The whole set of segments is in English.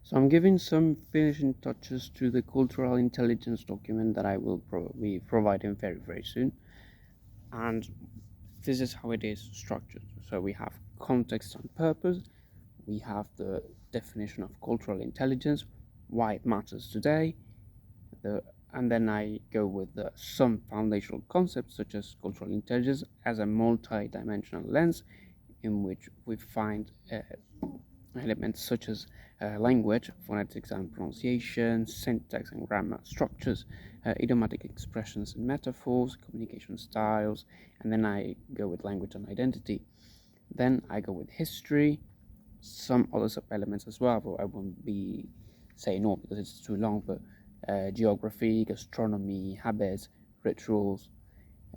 So I'm giving some finishing touches to the cultural intelligence document that I will be providing very soon. And this is how it is structured. So we have context and purpose, we have the definition of cultural intelligence, why it matters today, the and then I go with some foundational concepts such as cultural intelligence as a multi-dimensional lens in which we find elements such as language, phonetics and pronunciation, syntax and grammar structures, idiomatic expressions and metaphors, communication styles, and then I go with language and identity. Then I go with history, some other sub elements as well, but I won't be saying all because it's too long, but geography, gastronomy, habits, rituals,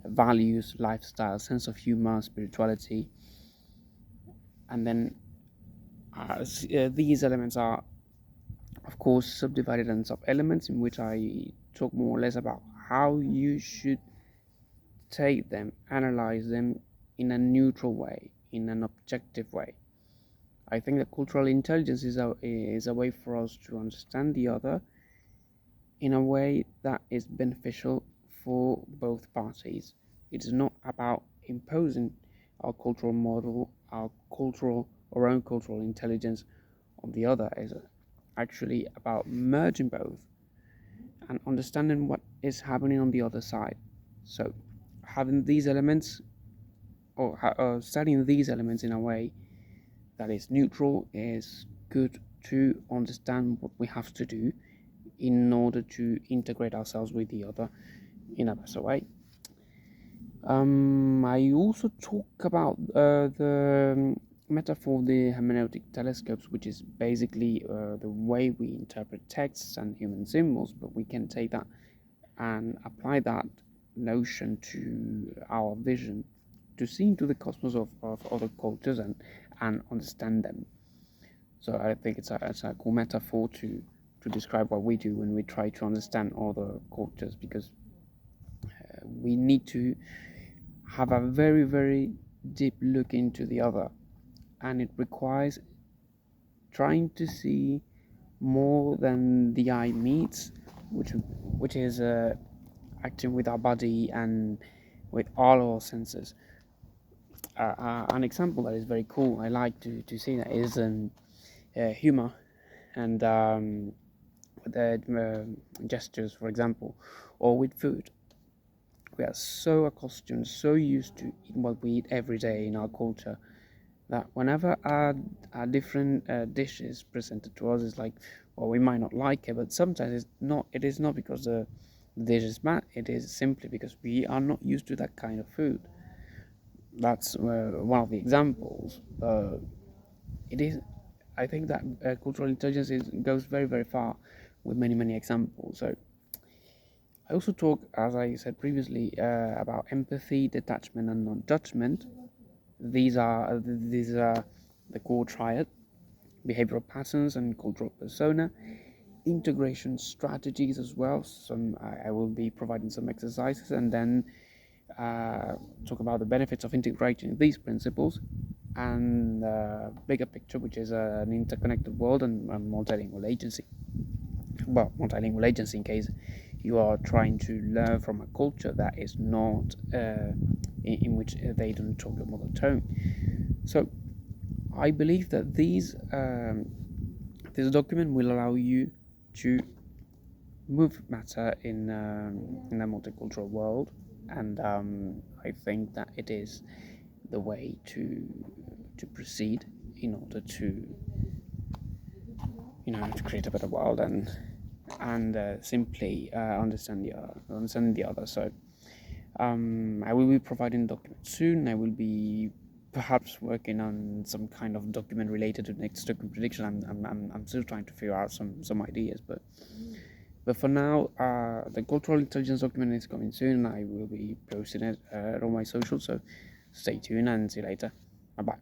values, lifestyle, sense of humor, spirituality, and then these elements are, of course, subdivided in sub elements in which I talk more or less about how you should take them, analyze them in a neutral way, in an objective way. I think that cultural intelligence is a way for us to understand the other in a way that is beneficial for both parties. It's not about imposing our cultural model, our own cultural intelligence on the other. It's actually about merging both and understanding what is happening on the other side. So, having these elements or studying these elements in a way that is neutral is good to understand what we have to do in order to integrate ourselves with the other in a better way. I also talk about the metaphor of the hermeneutic telescopes, which is basically the way we interpret texts and human symbols, but we can take that and apply that notion to our vision to see into the cosmos of other cultures and understand them. So I think it's a cool metaphor to describe what we do when we try to understand other cultures, because we need to have a very deep look into the other, and it requires trying to see more than the eye meets, which is acting with our body and with all our senses. An example that is very cool, I like to see that, is humor and the gestures, for example, or with food. We are so accustomed, so used to eat what we eat every day in our culture, that whenever a different dish is presented to us, it's like, well, we might not like it, but sometimes it's not. It is not because the dish is bad. It is simply because we are not used to that kind of food. That's one of the examples. It is. I think that cultural intelligence goes very far with many examples. So I also talk, as I said previously, about empathy, detachment, and non-judgment. These are the core triad: behavioral patterns and cultural persona, integration strategies as well. I will be providing some exercises, and then talk about the benefits of integrating these principles and bigger picture, which is an interconnected world and multilingual agency. Well, multilingual agency in case you are trying to learn from a culture that is not in which they don't talk your mother tongue. So I believe that this document will allow you to move matter in a multicultural world, and I think that it is the way to proceed in order to to create a better world and simply understand the other. So I will be providing documents soon. I will be perhaps working on some kind of document related to next token prediction. I'm still trying to figure out some ideas, but for now, the cultural intelligence document is coming soon. I will be posting it on my social, so stay tuned and see you later. Bye bye.